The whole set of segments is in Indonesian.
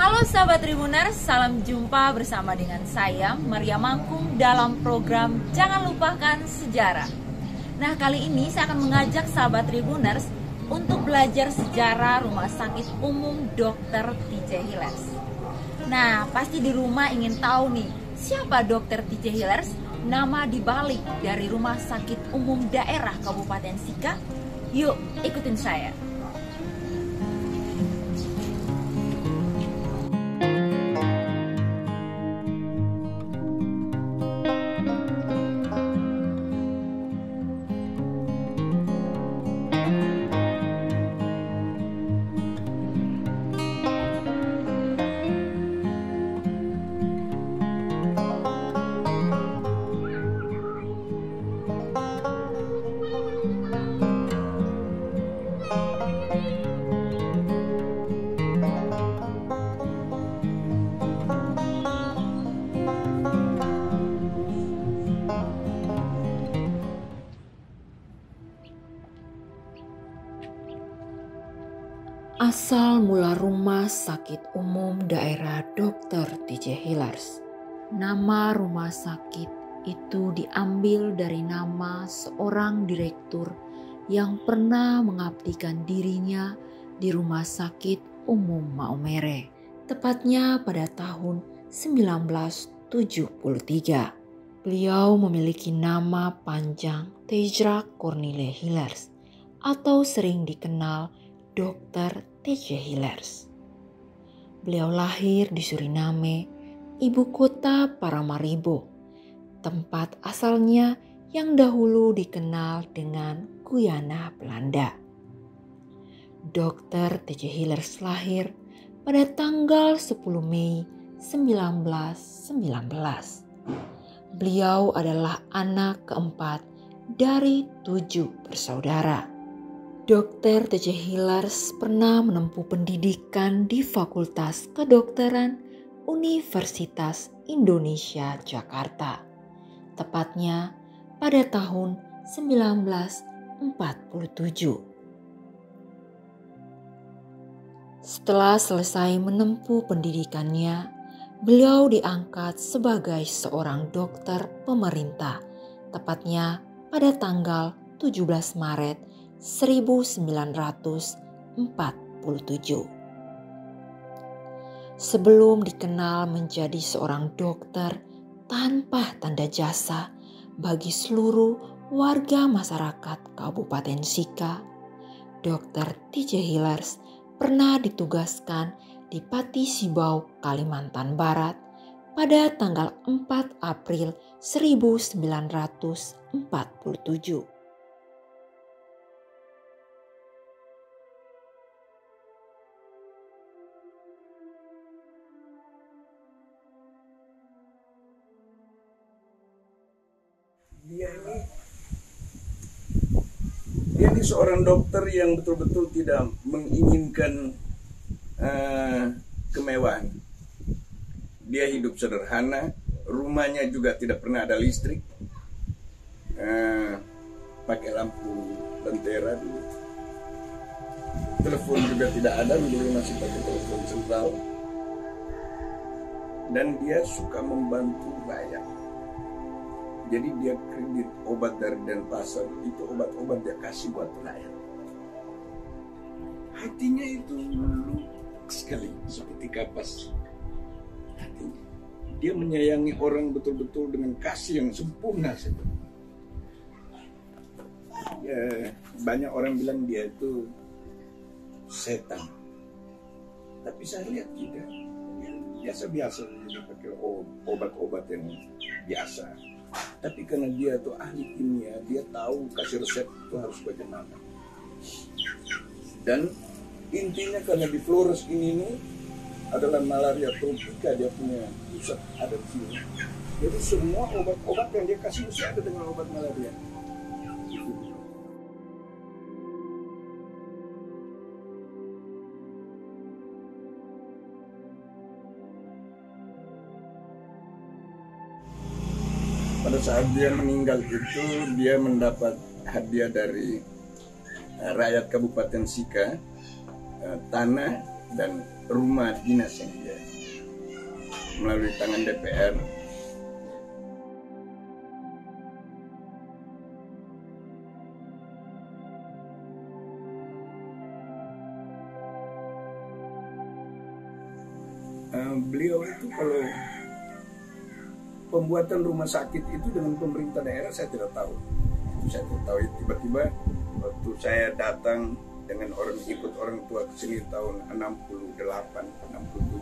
Halo sahabat Tribuners, salam jumpa bersama dengan saya Maria Mangkung dalam program Jangan Lupakan Sejarah. Nah, kali ini saya akan mengajak sahabat Tribuners untuk belajar sejarah Rumah Sakit Umum Dr. T.J. Hillers. Nah, pasti di rumah ingin tahu nih, siapa Dr. T.J. Hillers? Nama dibalik dari Rumah Sakit Umum Daerah Kabupaten Sika. Yuk, ikutin saya. Asal mula Rumah Sakit Umum Daerah Dr. T.J. Hillers. Nama rumah sakit itu diambil dari nama seorang direktur yang pernah mengabdikan dirinya di Rumah Sakit Umum Maumere, tepatnya pada tahun 1973. Beliau memiliki nama panjang Tejra Cornille Hillers atau sering dikenal Dr. T.J. Hillers. Beliau lahir di Suriname, ibu kota Paramaribo, tempat asalnya yang dahulu dikenal dengan Guyana Belanda. Dr. T.J. Hillers lahir pada tanggal 10 Mei 1919. Beliau adalah anak keempat dari 7 bersaudara. Dr. T.J. Hillers pernah menempuh pendidikan di Fakultas Kedokteran Universitas Indonesia Jakarta, tepatnya pada tahun 1947. Setelah selesai menempuh pendidikannya, beliau diangkat sebagai seorang dokter pemerintah, tepatnya pada tanggal 17 Maret 1947. Sebelum dikenal menjadi seorang dokter tanpa tanda jasa bagi seluruh warga masyarakat Kabupaten Sika, Dr. T.J. Hillers pernah ditugaskan di Pati Sibau, Kalimantan Barat pada tanggal 4 April 1947. Dia ini seorang dokter yang betul-betul tidak menginginkan kemewahan. Dia hidup sederhana, rumahnya juga tidak pernah ada listrik, pakai lampu lentera dulu. Telepon juga tidak ada, dulu masih pakai telepon sentral. Dan dia suka membantu rakyat. Jadi dia kredit obat dari Denpasar, itu obat-obat dia kasih buat rakyat. Hatinya itu lembut sekali, seperti kapas. Hatinya. Dia menyayangi orang betul-betul dengan kasih yang sempurna. Ya, banyak orang bilang dia itu setan. Tapi saya lihat tidak. Biasa-biasa dia pakai obat-obat yang biasa. Tapi karena dia tuh ahli kimia, dia tahu kasih resep itu harus bagaimana. Dan intinya karena di Flores ini adalah malaria tropika, dia punya pusat ada di sini. Jadi semua obat-obat yang dia kasih mesti ada dengan obat malaria. Pada saat dia meninggal itu, dia mendapat hadiah dari rakyat Kabupaten Sika, tanah dan rumah dinas yang dia melalui tangan DPR. Beliau itu kalau pembuatan rumah sakit itu dengan pemerintah daerah saya tidak tahu. Saya tidak tahu, tiba-tiba waktu saya datang dengan ikut orang tua ke sini tahun 68,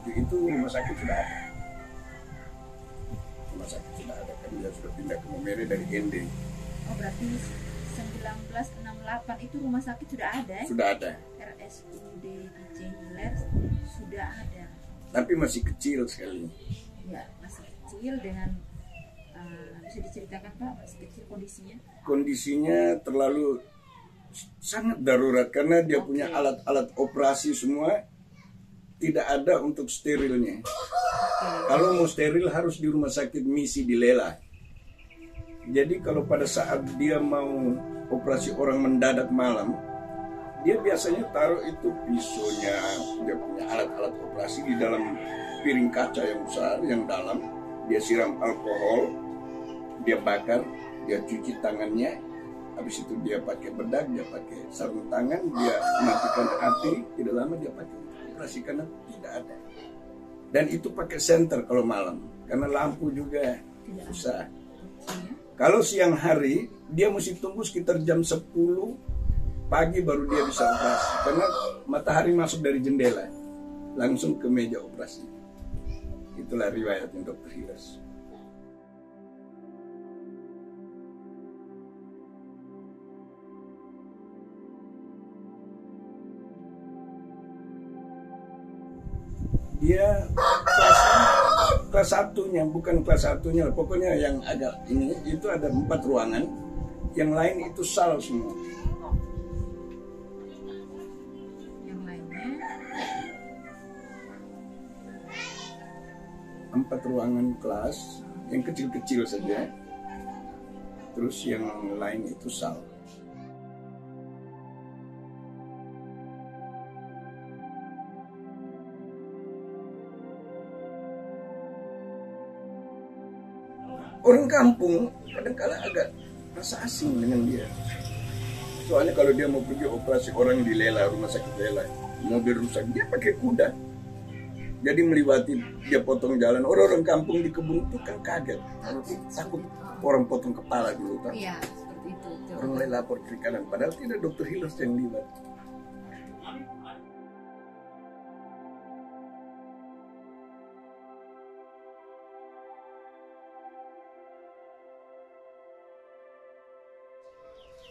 67 itu rumah sakit sudah ada. Rumah sakit sudah ada, kan dia sudah pindah ke Momere dari ND. Oh, berarti 1968 itu rumah sakit sudah ada ya? Sudah ada. RSUD DJ Hilers sudah ada. Tapi masih kecil sekali. Ya, masih kecil dengan bisa diceritakan Pak, masih kecil kondisinya? Kondisinya terlalu sangat darurat karena dia punya alat-alat operasi semua tidak ada untuk sterilnya. Kalau mau steril harus di rumah sakit misi di Lela. Jadi kalau pada saat dia mau operasi orang mendadak malam, dia biasanya taruh itu pisaunya, dia punya alat-alat operasi di dalam piring kaca yang besar, yang dalam. Dia siram alkohol, dia bakar, dia cuci tangannya. Habis itu dia pakai bedak, dia pakai sarung tangan, dia matikan api. Tidak lama dia pakai operasi karena tidak ada. Dan itu pakai senter kalau malam, karena lampu juga susah. Kalau siang hari, dia mesti tunggu sekitar jam 10 pagi baru dia bisa operasi. Karena matahari masuk dari jendela, langsung ke meja operasi. Itulah riwayatnya Dr. Hilers. Dia kelas satunya, bukan kelas satunya, pokoknya yang agak ini itu ada 4 ruangan, yang lain itu sal semua. Yang lainnya 4 ruangan kelas, yang kecil-kecil saja, terus yang lain itu sal. Orang kampung kadang-kadang agak rasa asing dengan dia. Soalnya kalau dia mau pergi operasi orang di Lela, rumah sakit Lela, mobil rusak, dia pakai kuda. Jadi melewati, dia potong jalan. Orang-orang kampung di kebun itu kan kaget, takut orang potong kepala dulu. Iya, seperti itu. Orang mulai lapor kiri kanan, padahal tidak Dr. Hilers yang libat.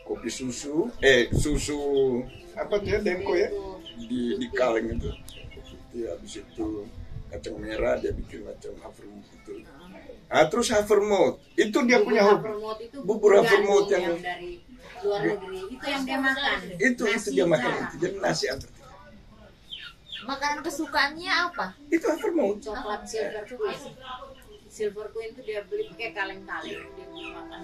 Kopi susu apa tuh ya, Demko ya, di kaleng itu. Ya, habis itu kacang merah dia bikin macam havermut itu. Terus havermut itu dia punya hobi. Bubur havermut yang dari luar negeri itu yang dia makan. Itu dia makan itu. Jadi nasi apa? Makanan kesukaannya apa? Itu havermut. Coklat silver queen. Silver queen itu dia beli pakai kaleng-kaleng dia makan.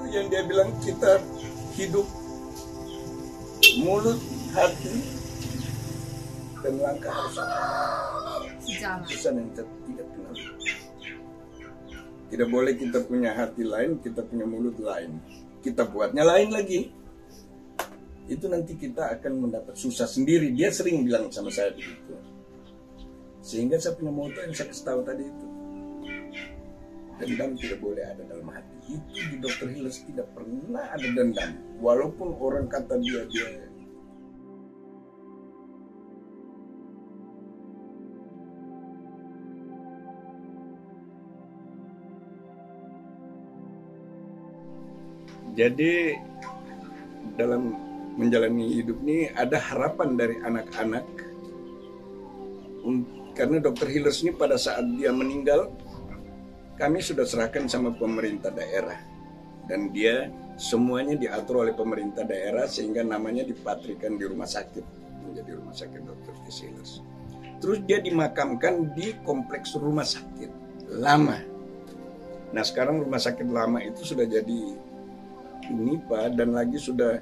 Yang dia bilang kita hidup mulut, hati, dan langkah harus yang kita tidak kenal. Tidak boleh kita punya hati lain, kita punya mulut lain. Kita buatnya lain lagi. Itu nanti kita akan mendapat susah sendiri. Dia sering bilang sama saya begitu. Sehingga saya punya moto yang saya kasih tahu tadi itu. Dendam tidak boleh ada dalam hati. Itu di Dr. Hilers tidak pernah ada dendam. Walaupun orang kata dia Jadi dalam menjalani hidup ini ada harapan dari anak-anak. Karena Dr. Hilers ini pada saat dia meninggal, kami sudah serahkan sama pemerintah daerah. Dan dia semuanya diatur oleh pemerintah daerah sehingga namanya dipatrikan di rumah sakit. Menjadi rumah sakit Dr. Hilers. Terus dia dimakamkan di kompleks rumah sakit lama. Nah sekarang rumah sakit lama itu sudah jadi UNIPA dan lagi sudah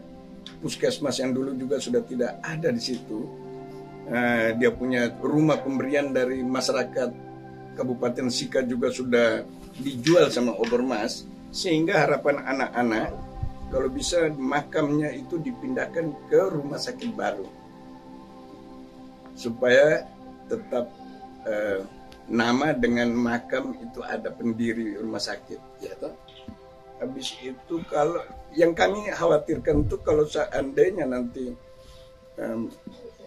puskesmas yang dulu juga sudah tidak ada di situ. Dia punya rumah pemberian dari masyarakat Kabupaten Sika juga sudah dijual sama Obermas, sehingga harapan anak-anak kalau bisa makamnya itu dipindahkan ke rumah sakit baru supaya tetap nama dengan makam itu ada pendiri rumah sakit, ya toh. Habis itu kalau yang kami khawatirkan itu kalau seandainya nanti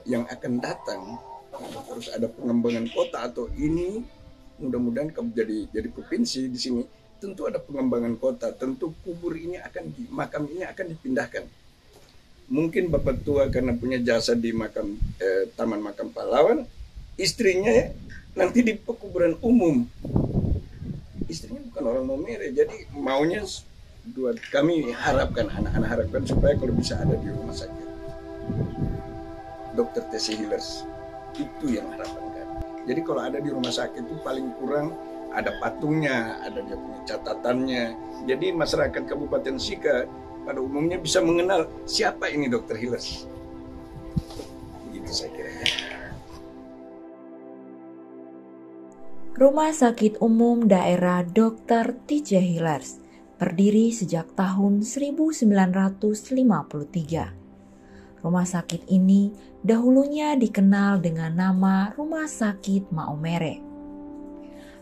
yang akan datang terus ada pengembangan kota atau ini mudah-mudahan jadi provinsi di sini, tentu ada pengembangan kota, tentu kubur ini makam ini akan dipindahkan. Mungkin bapak tua karena punya jasa di makam Taman Makam Pahlawan, istrinya nanti di pekuburan umum. Istrinya bukan orang Maumere, jadi maunya kami harapkan, anak-anak harapkan supaya kalau bisa ada di rumah sakit Dr. T.C. Hilers, itu yang harapan kami. Jadi kalau ada di rumah sakit itu paling kurang ada patungnya, ada dia punya catatannya. Jadi masyarakat Kabupaten Sika pada umumnya bisa mengenal siapa ini Dr. Hilers. Begitu saya kira. Rumah Sakit Umum Daerah Dr. T.J. Hilers berdiri sejak tahun 1953. Rumah sakit ini dahulunya dikenal dengan nama Rumah Sakit Maumere.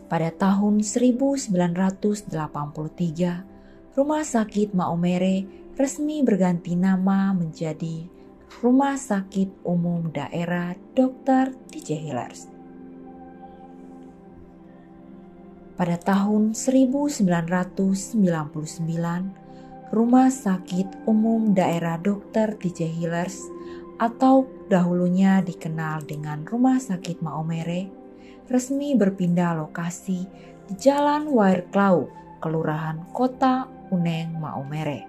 Pada tahun 1983, Rumah Sakit Maumere resmi berganti nama menjadi Rumah Sakit Umum Daerah Dr. T.J. Hilers. Pada tahun 1999, Rumah Sakit Umum Daerah Dr. T.J. Hilers atau dahulunya dikenal dengan Rumah Sakit Maumere resmi berpindah lokasi di Jalan Wairklau, Kelurahan Kota Uneng, Maumere.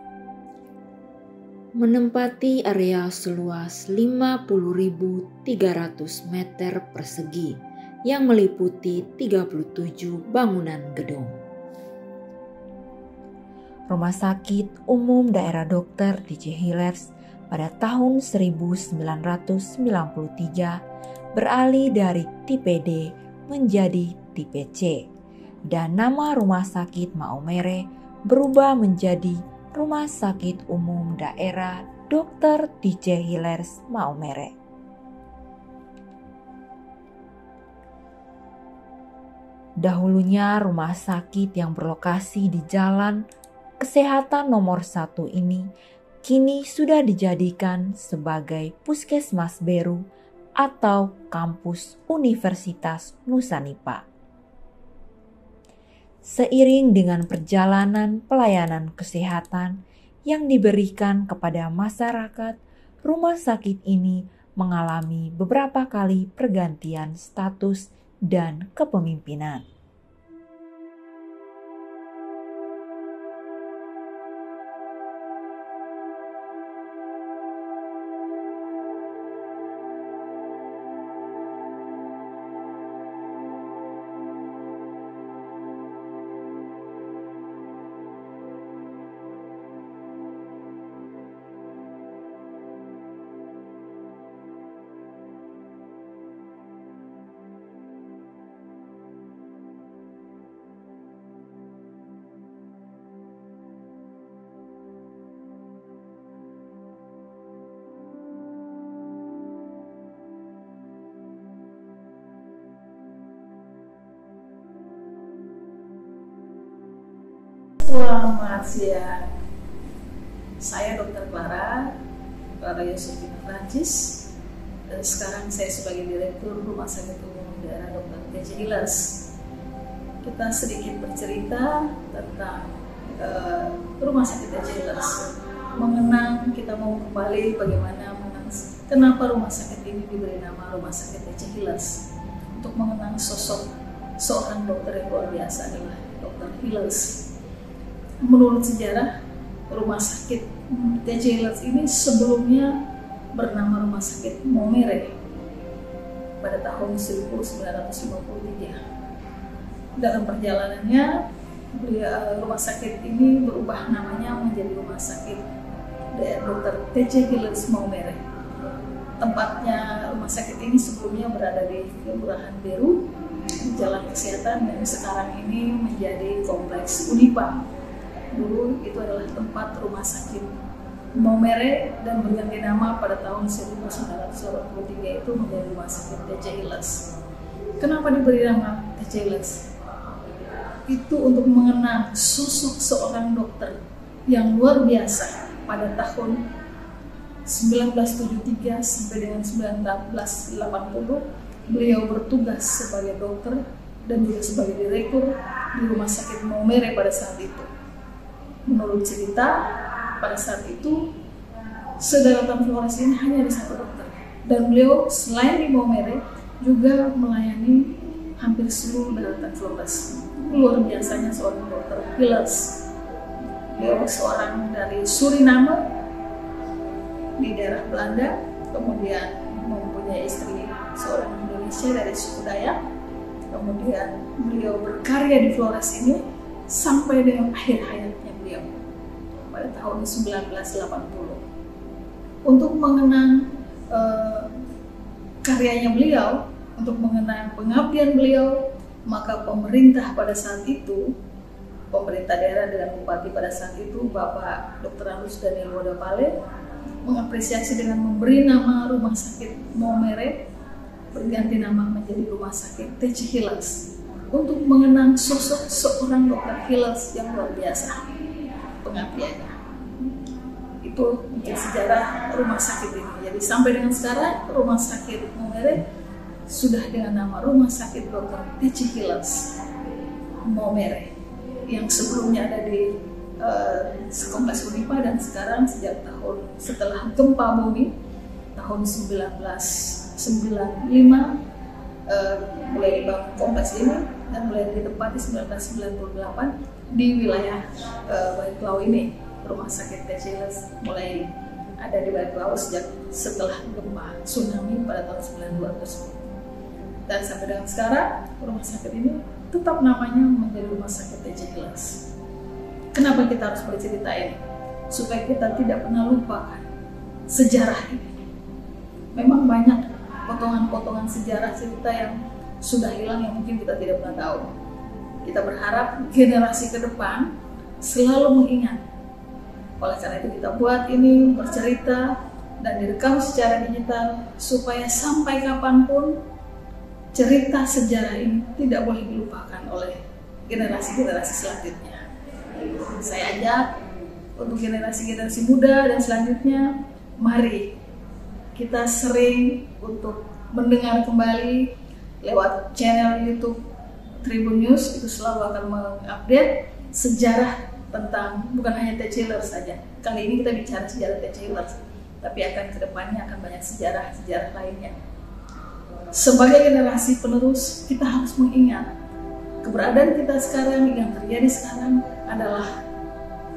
Menempati area seluas 50.300 meter persegi yang meliputi 37 bangunan gedung. Rumah Sakit Umum Daerah Dr. T.J. Hilers pada tahun 1993 beralih dari tipe D menjadi tipe C, dan nama Rumah Sakit Maumere berubah menjadi Rumah Sakit Umum Daerah Dr. T.J. Hilers Maumere. Dahulunya rumah sakit yang berlokasi di Jalan Kesehatan nomor 1 ini kini sudah dijadikan sebagai Puskesmas Beru atau Kampus Universitas Nusa-Nipa. Seiring dengan perjalanan pelayanan kesehatan yang diberikan kepada masyarakat, rumah sakit ini mengalami beberapa kali pergantian status dan kepemimpinan. Selamat siang, saya Dr. Clara Yosefina Francis, dan sekarang saya sebagai Direktur Rumah Sakit Umum Daerah Dr. T.J. Hilers. Kita sedikit bercerita tentang Rumah Sakit T.J. Hilers, kita mau kembali bagaimana kenapa rumah sakit ini diberi nama Rumah Sakit T.J. Hilers, untuk mengenang sosok seorang dokter yang luar biasa adalah Dr. Hilers. Menurut sejarah, Rumah Sakit T.J. Hilers ini sebelumnya bernama Rumah Sakit Maumere pada tahun 1953. Dalam perjalanannya, rumah sakit ini berubah namanya menjadi Rumah Sakit Dr. T.J. Hillers Maumere. Tempatnya rumah sakit ini sebelumnya berada di Kelurahan Beru, di Jalan Kesehatan, dan sekarang ini menjadi Kompleks Unipa. Dulu itu adalah tempat rumah sakit Maumere dan berganti nama pada tahun 1983 itu menjadi Rumah Sakit T.J. Hillers. Kenapa diberi nama T.J. Hillers? Itu untuk mengenang sosok seorang dokter yang luar biasa pada tahun 1973 sampai dengan 1980. Beliau bertugas sebagai dokter dan juga sebagai direktur di Rumah Sakit Maumere pada saat itu. Menurut cerita, pada saat itu sedaratan Flores ini hanya ada satu dokter, dan beliau selain di Maumere juga melayani hampir seluruh daratan Flores. Luar biasanya seorang dokter Hillers. Beliau seorang dari Suriname di daerah Belanda, kemudian mempunyai istri seorang Indonesia dari suku Dayak. Kemudian beliau berkarya di Flores ini sampai dengan akhir hayatnya beliau pada tahun 1980. Untuk mengenang karyanya beliau, untuk mengenang pengabdian beliau, maka pemerintah pada saat itu, pemerintah daerah dengan bupati pada saat itu, Bapak Dr. Anus Daniel Wodapale, mengapresiasi dengan memberi nama Rumah Sakit Maumere berganti nama menjadi Rumah Sakit T.J. Hillers, untuk mengenang sosok seorang dokter Hillers yang luar biasa pengabdiannya. Itu mungkin sejarah rumah sakit ini. Jadi sampai dengan sekarang Rumah Sakit Maumere sudah dengan nama Rumah Sakit Dr. T.J. Hillers Maumere, yang sebelumnya ada di Kompleks Unipa, dan sekarang sejak tahun setelah gempa bumi tahun 1995 mulai dibangun kompleks ini dan mulai ditempati 1998 di wilayah Baiklaw ini. Rumah Sakit T.J. Hillers mulai ada di Baiklaw sejak setelah gempa tsunami pada tahun 92 tersebut. Dan sampai dengan sekarang rumah sakit ini tetap namanya menjadi Rumah Sakit T.J. Hillers. Kenapa kita harus bercerita ini? Supaya kita tidak pernah lupakan sejarah ini. Memang banyak potongan-potongan sejarah cerita yang sudah hilang yang mungkin kita tidak pernah tahu. Kita berharap generasi ke depan selalu mengingat. Oleh karena itu kita buat ini, bercerita dan direkam secara digital supaya sampai kapanpun cerita sejarah ini tidak boleh dilupakan oleh generasi-generasi selanjutnya. Saya ajak untuk generasi-generasi muda dan selanjutnya, mari kita sering untuk mendengar kembali lewat channel YouTube Tribun News. Itu selalu akan mengupdate sejarah tentang bukan hanya T.J. Hillers saja. Kali ini kita bicara sejarah T.J. Hillers, tapi akan kedepannya akan banyak sejarah-sejarah lainnya. Sebagai generasi penerus, kita harus mengingat keberadaan kita sekarang, yang terjadi sekarang adalah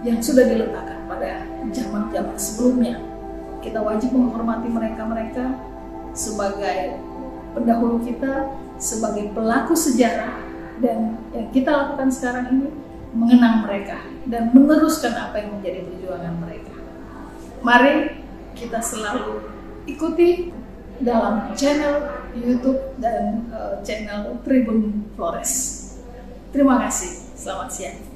yang sudah diletakkan pada zaman-zaman sebelumnya. Kita wajib menghormati mereka-mereka sebagai pendahulu kita, sebagai pelaku sejarah, dan yang kita lakukan sekarang ini mengenang mereka dan meneruskan apa yang menjadi perjuangan mereka. Mari kita selalu ikuti dalam channel YouTube dan channel Tribun Flores. Terima kasih. Selamat siang.